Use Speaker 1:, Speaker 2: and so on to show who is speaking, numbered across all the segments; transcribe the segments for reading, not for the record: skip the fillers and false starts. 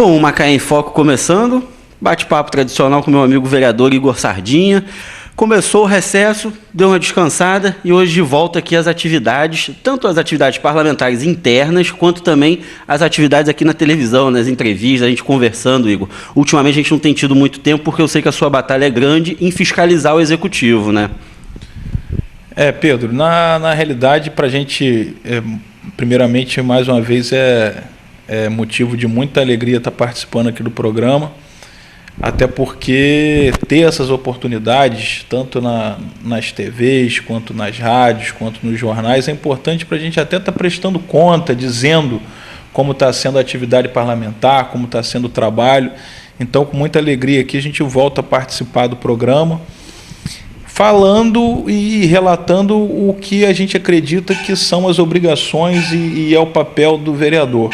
Speaker 1: Bom, o Macaé em Foco começando, bate-papo tradicional com meu amigo vereador Igor Sardinha. Começou o recesso, deu uma descansada e hoje de volta aqui às atividades, tanto as atividades parlamentares internas, quanto também as atividades aqui na televisão, nas entrevistas, a gente conversando, Igor. Ultimamente a gente não tem tido muito tempo, porque eu sei que a sua batalha é grande em fiscalizar o executivo, né?
Speaker 2: Pedro, na realidade, para a gente, primeiramente, mais uma vez, é motivo de muita alegria estar participando aqui do programa, até porque ter essas oportunidades, tanto nas TVs, quanto nas rádios, quanto nos jornais, é importante para a gente até estar prestando conta, dizendo como está sendo a atividade parlamentar, como está sendo o trabalho. Então, com muita alegria aqui, a gente volta a participar do programa, falando e relatando o que a gente acredita que são as obrigações e é o papel do vereador,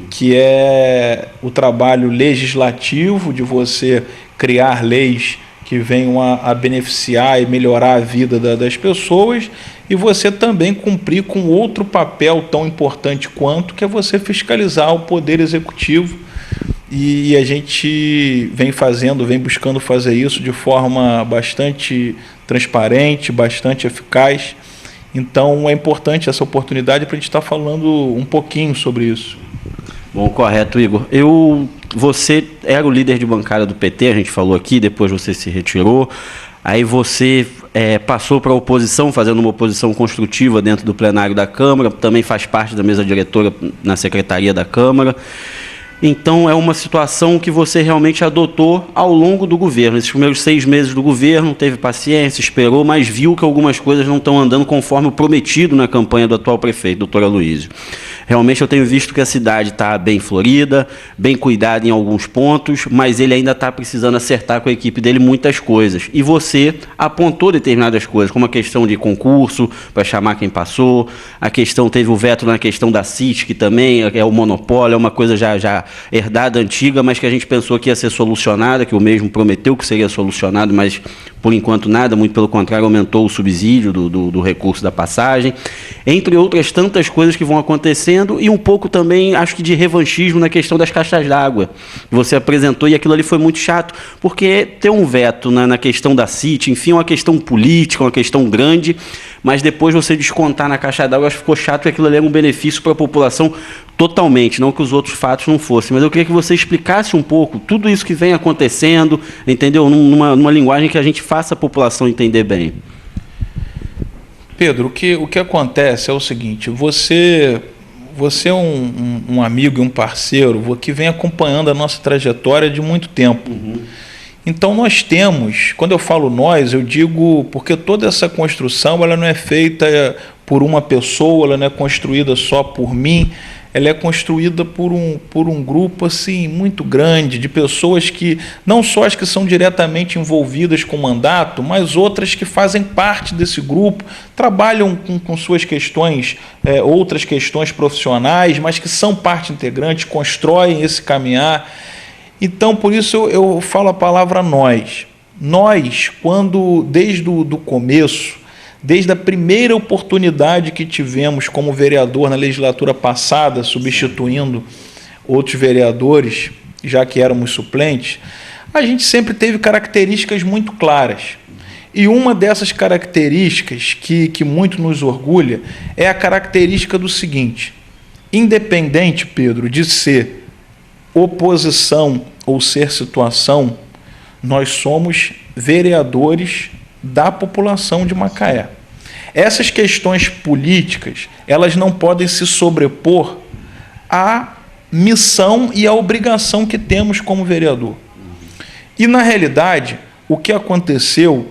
Speaker 2: que é o trabalho legislativo de você criar leis que venham a beneficiar e melhorar a vida das pessoas, e você também cumprir com outro papel tão importante quanto, que é você fiscalizar o poder executivo. E a gente vem buscando fazer isso de forma bastante transparente, bastante eficaz. Então é importante essa oportunidade para a gente estar falando um pouquinho sobre isso.
Speaker 1: Bom, correto, Igor. Você era o líder de bancada do PT, a gente falou aqui, depois você se retirou. Aí você passou para a oposição, fazendo uma oposição construtiva dentro do plenário da Câmara, também faz parte da mesa diretora na Secretaria da Câmara. Então, é uma situação que você realmente adotou ao longo do governo. Esses primeiros 6 meses do governo, teve paciência, esperou, mas viu que algumas coisas não estão andando conforme o prometido na campanha do atual prefeito, doutor Aloysio. Realmente, eu tenho visto que a cidade está bem florida, bem cuidada em alguns pontos, mas ele ainda está precisando acertar com a equipe dele muitas coisas. E você apontou determinadas coisas, como a questão de concurso, para chamar quem passou, teve o veto na questão da CIT, que também é o monopólio, é uma coisa já herdada, antiga, mas que a gente pensou que ia ser solucionada, que o mesmo prometeu que seria solucionado, mas por enquanto nada, muito pelo contrário, aumentou o subsídio do recurso da passagem, entre outras tantas coisas que vão acontecendo, e um pouco também, acho que de revanchismo na questão das caixas d'água. Você apresentou, e aquilo ali foi muito chato, porque ter um veto na questão da CIT, enfim, é uma questão política, uma questão grande, mas depois você descontar na caixa d'água, acho que ficou chato, e aquilo ali era um benefício para a população totalmente, não que os outros fatos não fossem, mas eu queria que você explicasse um pouco tudo isso que vem acontecendo, entendeu? Numa linguagem que a gente faça a população entender bem.
Speaker 2: Pedro, o que acontece é o seguinte: você é um amigo e um parceiro que vem acompanhando a nossa trajetória de muito tempo. Então nós temos, quando eu falo nós, eu digo porque toda essa construção ela não é feita por uma pessoa, ela não é construída só por mim, ela é construída por um grupo assim, muito grande, de pessoas que, não só as que são diretamente envolvidas com o mandato, mas outras que fazem parte desse grupo, trabalham com suas questões, outras questões profissionais, mas que são parte integrante, constroem esse caminhar. Então, por isso eu falo a palavra nós. Nós, desde o começo, desde a primeira oportunidade que tivemos como vereador na legislatura passada, substituindo outros vereadores, já que éramos suplentes, a gente sempre teve características muito claras. E uma dessas características que muito nos orgulha é a característica do seguinte: independente, Pedro, de ser oposição ou ser situação, nós somos vereadores da população de Macaé. Essas questões políticas, elas não podem se sobrepor à missão e à obrigação que temos como vereador. E, na realidade, o que aconteceu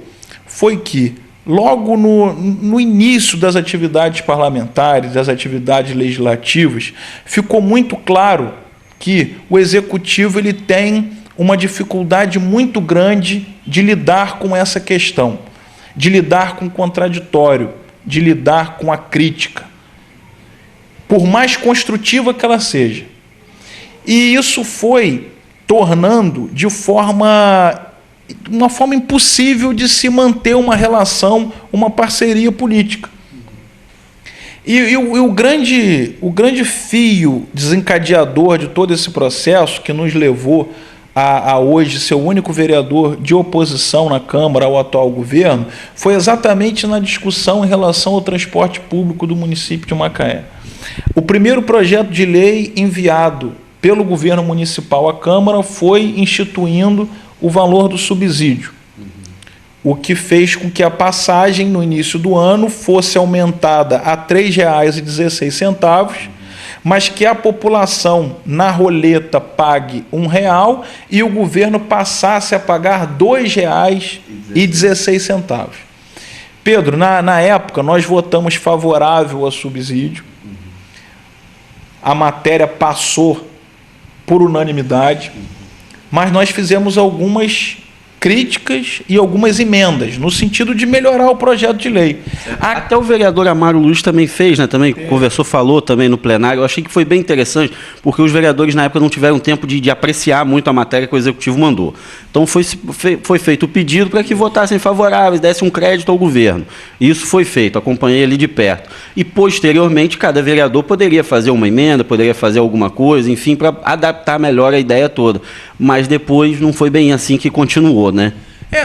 Speaker 2: foi que, logo no início das atividades parlamentares, das atividades legislativas, ficou muito claro que o Executivo ele tem uma dificuldade muito grande de lidar com essa questão, de lidar com o contraditório, de lidar com a crítica, por mais construtiva que ela seja. E isso foi tornando uma forma impossível de se manter uma relação, uma parceria política. E o grande fio desencadeador de todo esse processo que nos levou a hoje ser o único vereador de oposição na Câmara ao atual governo foi exatamente na discussão em relação ao transporte público do município de Macaé. O primeiro projeto de lei enviado pelo governo municipal à Câmara foi instituindo o valor do subsídio, o que fez com que a passagem no início do ano fosse aumentada a R$ 3,16, mas que a população na roleta pague R$ 1,00 e o governo passasse a pagar R$ 2,16. Pedro, na época, nós votamos favorável ao subsídio. A matéria passou por unanimidade, mas nós fizemos algumas críticas e algumas emendas, no sentido de melhorar o projeto de lei.
Speaker 1: Até o vereador Amaro Luiz também fez, né? Também conversou, falou também no plenário. Eu achei que foi bem interessante, porque os vereadores na época não tiveram tempo de apreciar muito a matéria que o Executivo mandou. Então foi feito o pedido para que votassem favoráveis, dessem um crédito ao governo. Isso foi feito, acompanhei ali de perto. E, posteriormente, cada vereador poderia fazer uma emenda, poderia fazer alguma coisa, enfim, para adaptar melhor a ideia toda. Mas depois não foi bem assim que continuou, né?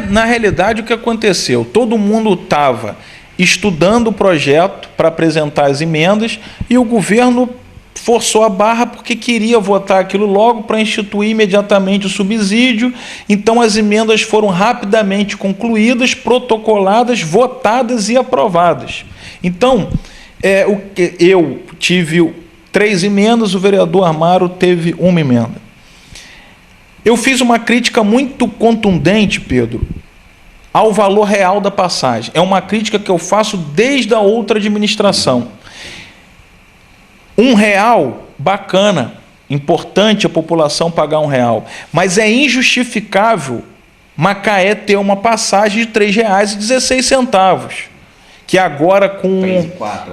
Speaker 2: Na realidade, o que aconteceu? Todo mundo estava estudando o projeto para apresentar as emendas e o governo forçou a barra porque queria votar aquilo logo para instituir imediatamente o subsídio. Então, as emendas foram rapidamente concluídas, protocoladas, votadas e aprovadas. Então, eu tive 3 emendas, o vereador Amaro teve 1 emenda. Eu fiz uma crítica muito contundente, Pedro, ao valor real da passagem. É uma crítica que eu faço desde a outra administração. R$1, bacana, importante a população pagar R$1, mas é injustificável Macaé ter uma passagem de R$ 3,16, que agora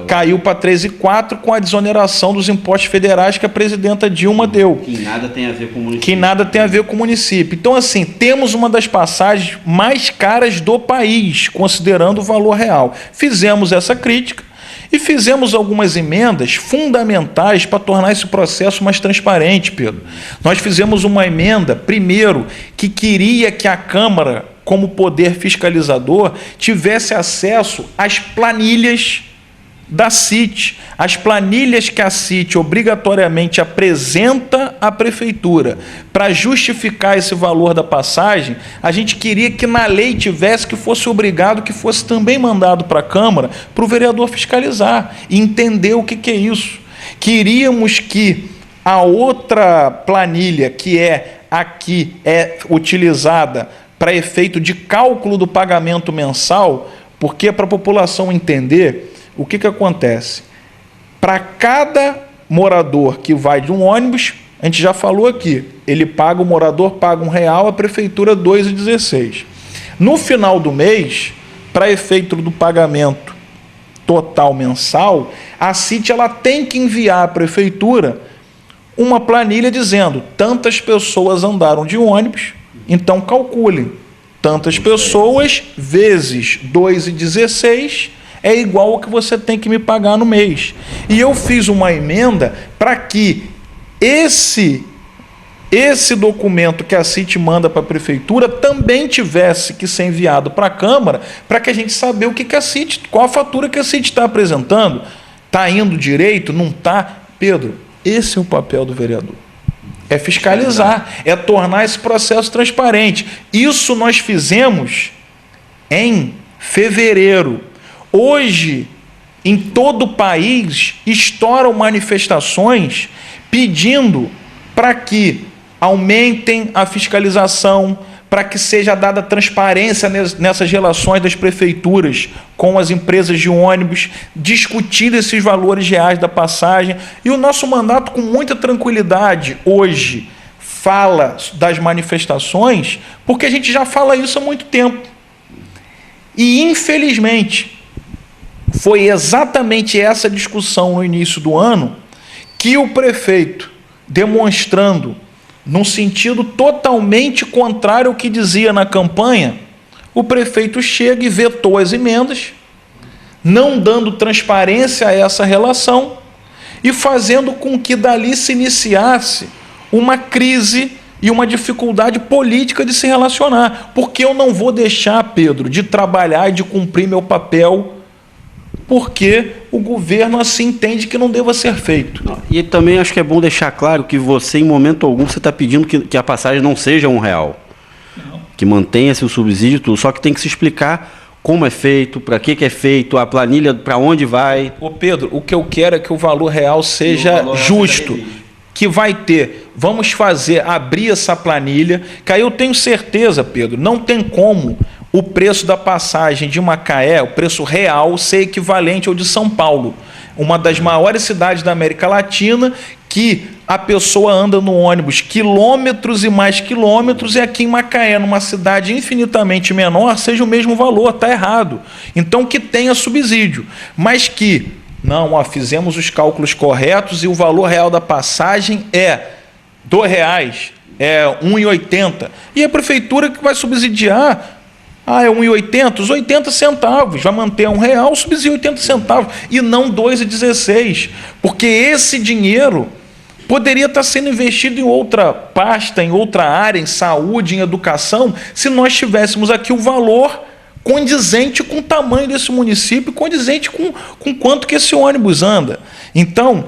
Speaker 2: caiu para 3,04 com a desoneração dos impostos federais que a presidenta Dilma deu.
Speaker 1: Que nada tem a ver com o município.
Speaker 2: Que nada tem a ver com o município. Então, assim, temos uma das passagens mais caras do país, considerando o valor real. Fizemos essa crítica e fizemos algumas emendas fundamentais para tornar esse processo mais transparente, Pedro. Nós fizemos uma emenda, primeiro, que queria que a Câmara, como poder fiscalizador, tivesse acesso às planilhas da CIT, as planilhas que a CIT obrigatoriamente apresenta à Prefeitura. Para justificar esse valor da passagem, a gente queria que na lei tivesse, que fosse obrigado, que fosse também mandado para a Câmara, para o vereador fiscalizar e entender o que é isso. Queríamos que a outra planilha, que aqui é utilizada para efeito de cálculo do pagamento mensal, porque para a população entender o que acontece. Para cada morador que vai de um ônibus, a gente já falou aqui, o morador paga R$1, a prefeitura R$ 2,16. No final do mês, para efeito do pagamento total mensal, a CIT ela tem que enviar à prefeitura uma planilha dizendo tantas pessoas andaram de ônibus, então calculem, tantas pessoas vezes 2,16 é igual ao que você tem que me pagar no mês. E eu fiz uma emenda para que esse documento que a CIT manda para a prefeitura também tivesse que ser enviado para a Câmara, para que a gente saber o que a CIT, qual a fatura que a CIT está apresentando. Está indo direito? Não está? Pedro, esse é o papel do vereador. É fiscalizar, é tornar esse processo transparente. Isso nós fizemos em fevereiro. Hoje, em todo o país, estouram manifestações pedindo para que aumentem a fiscalização, para que seja dada transparência nessas relações das prefeituras com as empresas de ônibus, discutindo esses valores reais da passagem. E o nosso mandato, com muita tranquilidade, hoje, fala das manifestações, porque a gente já fala isso há muito tempo. E, infelizmente, foi exatamente essa discussão no início do ano que o prefeito, demonstrando num sentido totalmente contrário ao que dizia na campanha, o prefeito chega e vetou as emendas, não dando transparência a essa relação e fazendo com que dali se iniciasse uma crise e uma dificuldade política de se relacionar. Porque eu não vou deixar, Pedro, de trabalhar e de cumprir meu papel porque o governo assim entende que não deva ser feito.
Speaker 1: E também acho que é bom deixar claro que você, em momento algum, você está pedindo que a passagem não seja R$1. Não. Que mantenha-se o subsídio, tudo. Só que tem que se explicar como é feito, para que é feito, a planilha para onde vai.
Speaker 2: Ô Pedro, o que eu quero é que o valor real seja justo. Que vai ter, vamos abrir essa planilha, que aí eu tenho certeza, Pedro, não tem como o preço da passagem de Macaé, o preço real, ser equivalente ao de São Paulo, uma das maiores cidades da América Latina, que a pessoa anda no ônibus quilômetros e mais quilômetros, e aqui em Macaé, numa cidade infinitamente menor, seja o mesmo valor. Está errado. Então que tenha subsídio, mas que não, fizemos os cálculos corretos e o valor real da passagem é R$2, é R$1,80. E a prefeitura que vai subsidiar, é R$1,80, os 80 centavos, vai manter R$1, subsidia 80 centavos, e não 2,16, porque esse dinheiro poderia estar sendo investido em outra pasta, em outra área, em saúde, em educação, se nós tivéssemos aqui o valor condizente com o tamanho desse município, condizente com quanto que esse ônibus anda. Então,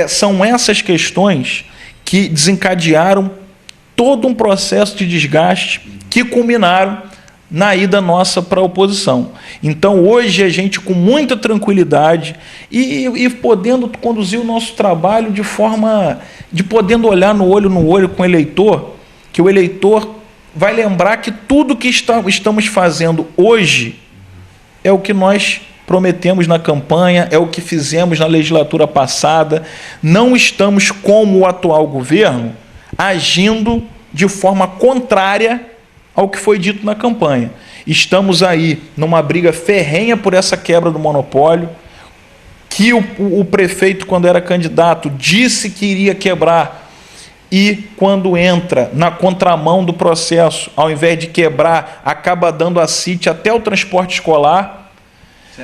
Speaker 2: são essas questões que desencadearam todo um processo de desgaste que culminaram na ida nossa para a oposição. Então, hoje, a gente, com muita tranquilidade e podendo conduzir o nosso trabalho de forma de podendo olhar no olho com o eleitor, que o eleitor vai lembrar que tudo que estamos fazendo hoje é o que nós prometemos na campanha, é o que fizemos na legislatura passada. Não estamos, como o atual governo, agindo de forma contrária ao que foi dito na campanha. Estamos aí numa briga ferrenha por essa quebra do monopólio, que o prefeito, quando era candidato, disse que iria quebrar, e quando entra na contramão do processo, ao invés de quebrar, acaba dando a CIT até o transporte escolar.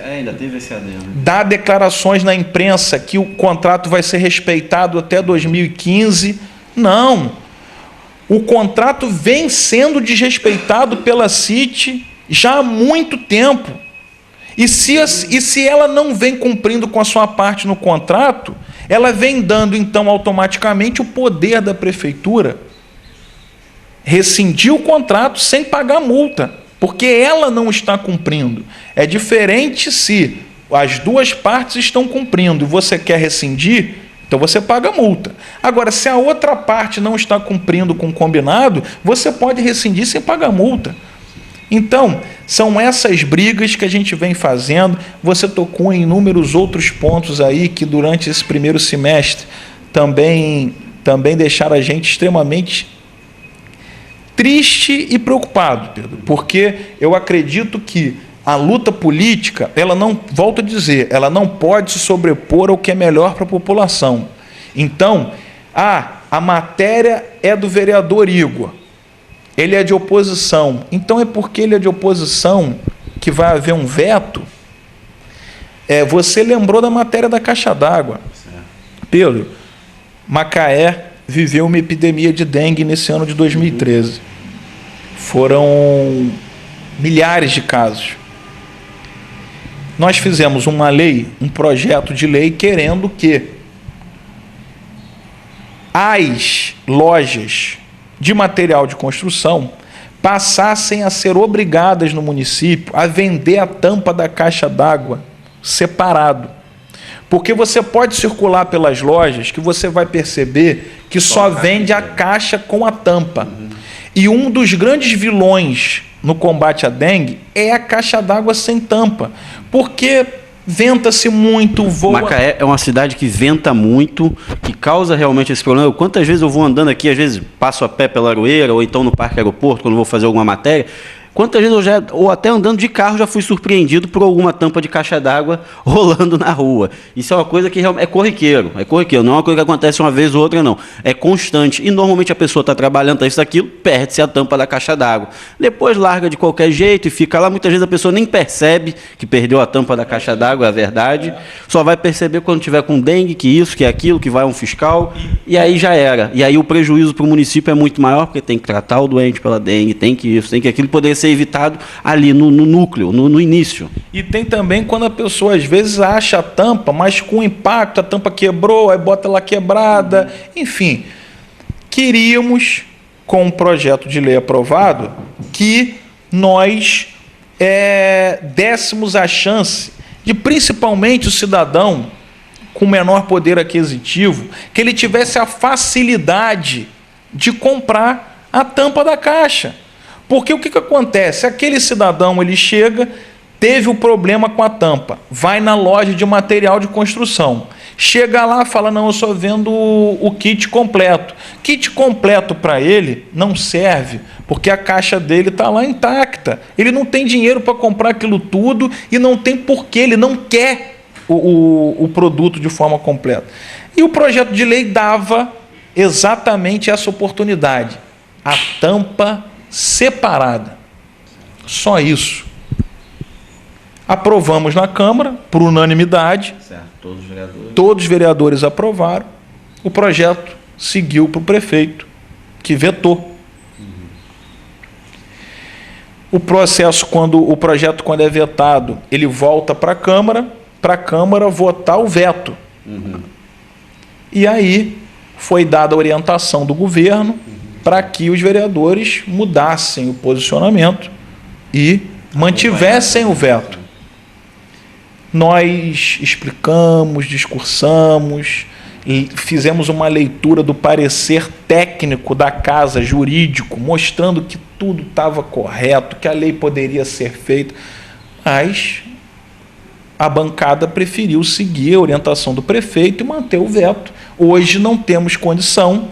Speaker 1: Ainda teve esse adendo.
Speaker 2: Dá declarações na imprensa que o contrato vai ser respeitado até 2015. Não. O contrato vem sendo desrespeitado pela CIT já há muito tempo. E se ela não vem cumprindo com a sua parte no contrato, ela vem dando, então, automaticamente o poder da prefeitura rescindir o contrato sem pagar multa, porque ela não está cumprindo. É diferente se as duas partes estão cumprindo e você quer rescindir, então você paga multa. Agora, se a outra parte não está cumprindo com o combinado, você pode rescindir sem pagar multa. Então, são essas brigas que a gente vem fazendo. Você tocou em inúmeros outros pontos aí que durante esse primeiro semestre também deixaram a gente extremamente triste e preocupado, Pedro, porque eu acredito que a luta política, ela não, volto a dizer, ela não pode se sobrepor ao que é melhor para a população. Então, a matéria é do vereador Igor, ele é de oposição, então é porque ele é de oposição que vai haver um veto. Você lembrou da matéria da caixa d'água. Pedro, Macaé viveu uma epidemia de dengue nesse ano de 2013. Foram milhares de casos. Nós fizemos uma lei, um projeto de lei, querendo que as lojas de material de construção passassem a ser obrigadas no município a vender a tampa da caixa d'água separado. Porque você pode circular pelas lojas que você vai perceber que só vende a caixa com a tampa. E um dos grandes vilões no combate à dengue é a caixa d'água sem tampa. Porque venta-se muito, voa...
Speaker 1: Macaé é uma cidade que venta muito, que causa realmente esse problema. Quantas vezes eu vou andando aqui, às vezes passo a pé pela Aroeira, ou então no Parque Aeroporto, quando vou fazer alguma matéria, Quantas vezes ou até andando de carro, já fui surpreendido por alguma tampa de caixa d'água rolando na rua. Isso é uma coisa que é corriqueiro, não é uma coisa que acontece uma vez ou outra, não. É constante. E normalmente a pessoa está trabalhando, isso, aquilo, perde-se a tampa da caixa d'água. Depois larga de qualquer jeito e fica lá. Muitas vezes a pessoa nem percebe que perdeu a tampa da caixa d'água, é a verdade. Só vai perceber quando tiver com dengue, que isso, que aquilo, que vai um fiscal, e aí já era. E aí o prejuízo para o município é muito maior, porque tem que tratar o doente pela dengue, tem que isso, tem que aquilo, poderia ser evitado ali no núcleo, no início.
Speaker 2: E tem também quando a pessoa às vezes acha a tampa, mas com impacto, a tampa quebrou, aí bota ela quebrada, enfim. Queríamos, com um projeto de lei aprovado, que nós dessemos a chance de, principalmente o cidadão com menor poder aquisitivo, que ele tivesse a facilidade de comprar a tampa da caixa. Porque o que acontece? Aquele cidadão, ele chega, teve o problema com a tampa, vai na loja de material de construção, chega lá, fala, não, eu só vendo o kit completo. Kit completo para ele não serve, porque a caixa dele está lá intacta. Ele não tem dinheiro para comprar aquilo tudo e não tem porquê, ele não quer o produto de forma completa. E o projeto de lei dava exatamente essa oportunidade. A tampa separada. Só isso. Aprovamos na Câmara, por unanimidade.
Speaker 1: Certo, todos os vereadores.
Speaker 2: Todos os vereadores aprovaram. O projeto seguiu para o prefeito, que vetou. O processo, o projeto, quando é vetado, ele volta para a Câmara votar o veto. E aí foi dada a orientação do governo para que os vereadores mudassem o posicionamento e mantivessem o veto. Nós explicamos, discursamos, fizemos uma leitura do parecer técnico da casa, jurídico, mostrando que tudo estava correto, que a lei poderia ser feita, mas a bancada preferiu seguir a orientação do prefeito e manter o veto. Hoje não temos condição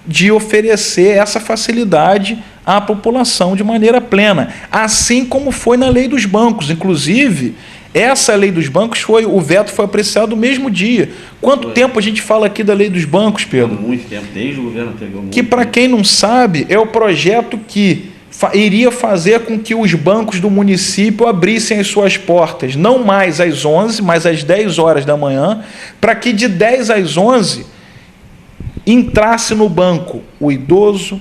Speaker 2: de oferecer essa facilidade à população de maneira plena, assim como foi na lei dos bancos. Inclusive, essa lei dos bancos, o veto foi apreciado no mesmo dia. Quanto tempo a gente fala aqui da lei dos bancos, Pedro?
Speaker 1: Muito tempo, desde o governo anterior.
Speaker 2: Que, para quem não sabe, é o projeto que iria fazer com que os bancos do município abrissem as suas portas, não mais às 11, mas às 10 horas da manhã, para que de 10 às 11 entrasse no banco o idoso,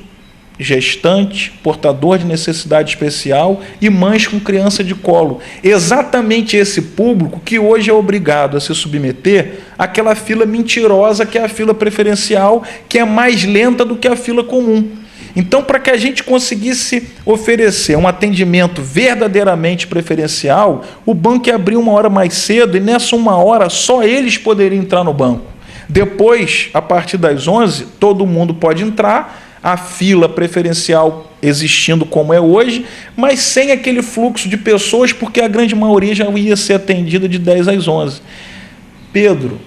Speaker 2: gestante, portador de necessidade especial e mães com criança de colo. Exatamente esse público que hoje é obrigado a se submeter àquela fila mentirosa que é a fila preferencial, que é mais lenta do que a fila comum. Então, para que a gente conseguisse oferecer um atendimento verdadeiramente preferencial, o banco ia abrir 1 hora mais cedo e nessa 1 hora só eles poderiam entrar no banco. Depois, a partir das 11, todo mundo pode entrar, a fila preferencial existindo como é hoje, mas sem aquele fluxo de pessoas, porque a grande maioria já ia ser atendida de 10 às 11. Pedro,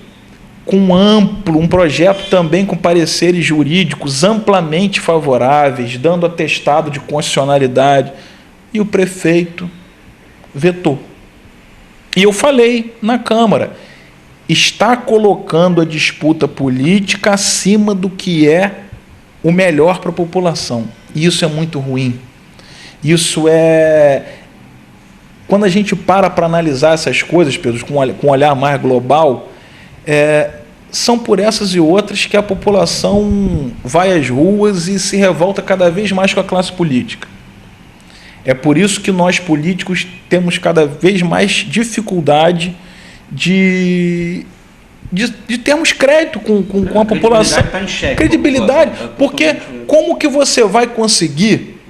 Speaker 2: com um projeto também com pareceres jurídicos amplamente favoráveis, dando atestado de constitucionalidade, e o prefeito vetou. E eu falei na Câmara, está colocando a disputa política acima do que é o melhor para a população. E isso é muito ruim. Isso é... Quando a gente para analisar essas coisas, Pedro, com um olhar mais global, são por essas e outras que a população vai às ruas e se revolta cada vez mais com a classe política. É por isso que nós, políticos, temos cada vez mais dificuldade de termos crédito com a população.
Speaker 1: Tá em xeque,
Speaker 2: credibilidade, porque como que você vai conseguir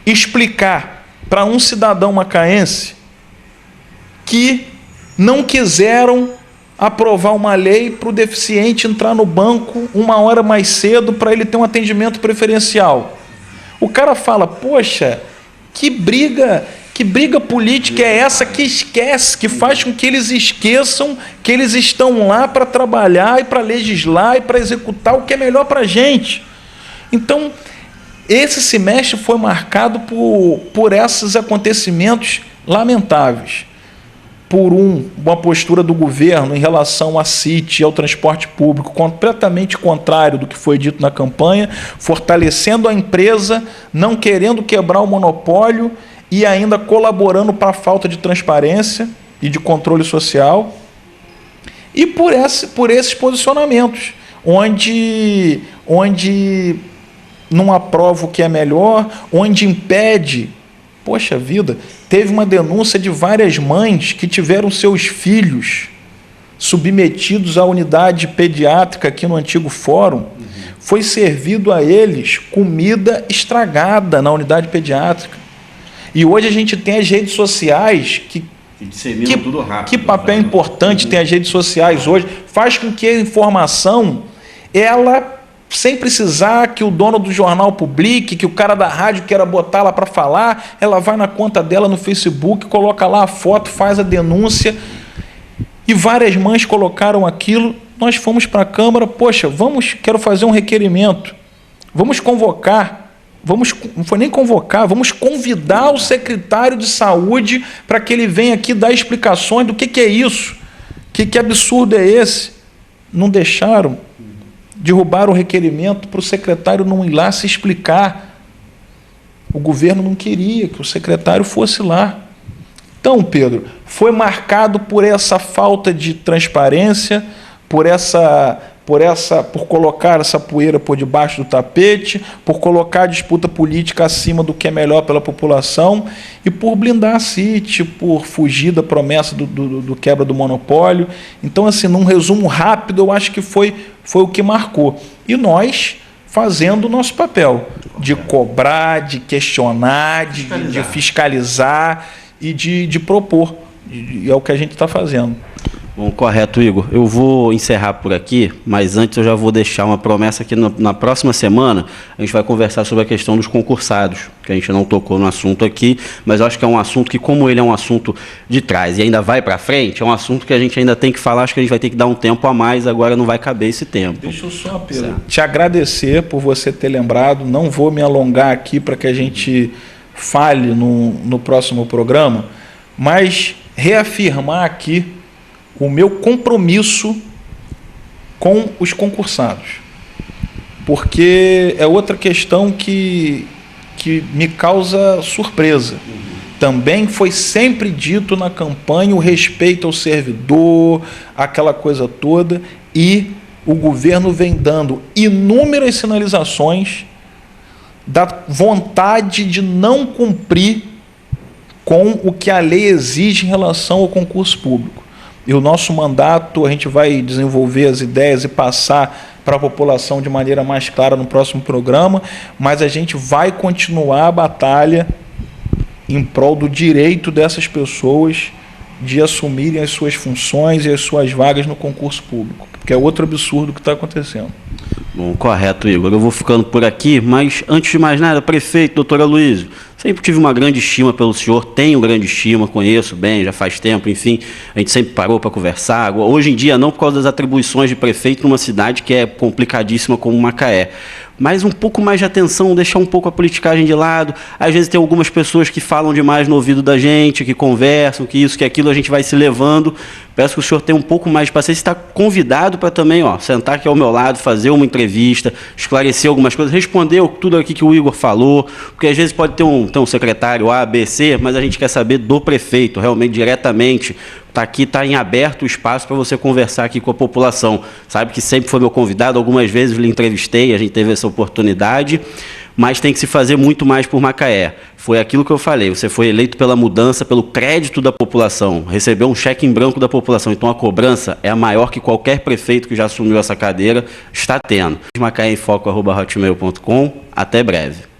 Speaker 2: explicar para um cidadão macaense que não quiseram aprovar uma lei para o deficiente entrar no banco 1 hora mais cedo para ele ter um atendimento preferencial? O cara fala, poxa, que briga política é essa que esquece, que faz com que eles esqueçam que eles estão lá para trabalhar e para legislar e para executar o que é melhor para a gente. Então, esse semestre foi marcado por esses acontecimentos lamentáveis. Por uma postura do governo em relação à CIT e ao transporte público completamente contrário do que foi dito na campanha, fortalecendo a empresa, não querendo quebrar o monopólio e ainda colaborando para a falta de transparência e de controle social. E por esses posicionamentos, onde não aprova o que é melhor, onde impede. Poxa vida, teve uma denúncia de várias mães que tiveram seus filhos submetidos à unidade pediátrica aqui no antigo fórum. Foi servido a eles comida estragada na unidade pediátrica. E hoje a gente tem as redes sociais
Speaker 1: tudo rápido.
Speaker 2: Que papel importante tem as redes sociais hoje. Faz com que a informação, ela, sem precisar que o dono do jornal publique, que o cara da rádio queira botar lá para falar, ela vai na conta dela no Facebook, coloca lá a foto, faz a denúncia. E várias mães colocaram aquilo. Nós fomos para a Câmara, poxa, quero fazer um requerimento. Vamos convocar. Não foi nem convocar, vamos convidar o secretário de saúde para que ele venha aqui dar explicações do que é isso. Que absurdo é esse? Não deixaram. Derrubaram o requerimento para o secretário não ir lá se explicar. O governo não queria que o secretário fosse lá. Então, Pedro, foi marcado por essa falta de transparência, por colocar essa poeira por debaixo do tapete, por colocar a disputa política acima do que é melhor pela população e por blindar a CIT, por fugir da promessa do quebra do monopólio. Então, assim, num resumo rápido, eu acho que foi o que marcou. E nós fazendo o nosso papel de cobrar, de questionar, de fiscalizar e de propor. E é o que a gente está fazendo.
Speaker 1: Bom, correto, Igor. Eu vou encerrar por aqui, mas antes eu já vou deixar uma promessa que na próxima semana a gente vai conversar sobre a questão dos concursados, que a gente não tocou no assunto aqui, mas eu acho que é um assunto que, como ele é um assunto de trás e ainda vai para frente, é um assunto que a gente ainda tem que falar, acho que a gente vai ter que dar um tempo a mais, agora não vai caber esse tempo.
Speaker 2: Deixa eu só, Pedro, te agradecer por você ter lembrado, não vou me alongar aqui para que a gente fale no próximo programa, mas reafirmar aqui o meu compromisso com os concursados. Porque é outra questão que me causa surpresa. Também foi sempre dito na campanha o respeito ao servidor, aquela coisa toda, e o governo vem dando inúmeras sinalizações da vontade de não cumprir com o que a lei exige em relação ao concurso público. E o nosso mandato, a gente vai desenvolver as ideias e passar para a população de maneira mais clara no próximo programa, mas a gente vai continuar a batalha em prol do direito dessas pessoas de assumirem as suas funções e as suas vagas no concurso público, porque é outro absurdo que está acontecendo.
Speaker 1: Bom, correto, Igor. Eu vou ficando por aqui, mas antes de mais nada, prefeito, doutor Aloysio, sempre tive uma grande estima pelo senhor, tenho grande estima, conheço bem, já faz tempo, enfim, a gente sempre parou para conversar. Hoje em dia não por causa das atribuições de prefeito numa cidade que é complicadíssima como Macaé. Mas um pouco mais de atenção, deixar um pouco a politicagem de lado. Às vezes tem algumas pessoas que falam demais no ouvido da gente, que conversam, que isso, que aquilo, a gente vai se levando. Peço que o senhor tenha um pouco mais de paciência. Está convidado para também sentar aqui ao meu lado, fazer uma entrevista, esclarecer algumas coisas, responder tudo aqui que o Igor falou, porque às vezes pode ter um secretário A, B, C, mas a gente quer saber do prefeito, realmente, diretamente. Está em aberto o espaço para você conversar aqui com a população. Sabe que sempre foi meu convidado, algumas vezes lhe entrevistei, a gente teve essa oportunidade, mas tem que se fazer muito mais por Macaé. Foi aquilo que eu falei, você foi eleito pela mudança, pelo crédito da população, recebeu um cheque em branco da população, então a cobrança é a maior que qualquer prefeito que já assumiu essa cadeira está tendo. macaéemfoco@hotmail.com. Até breve.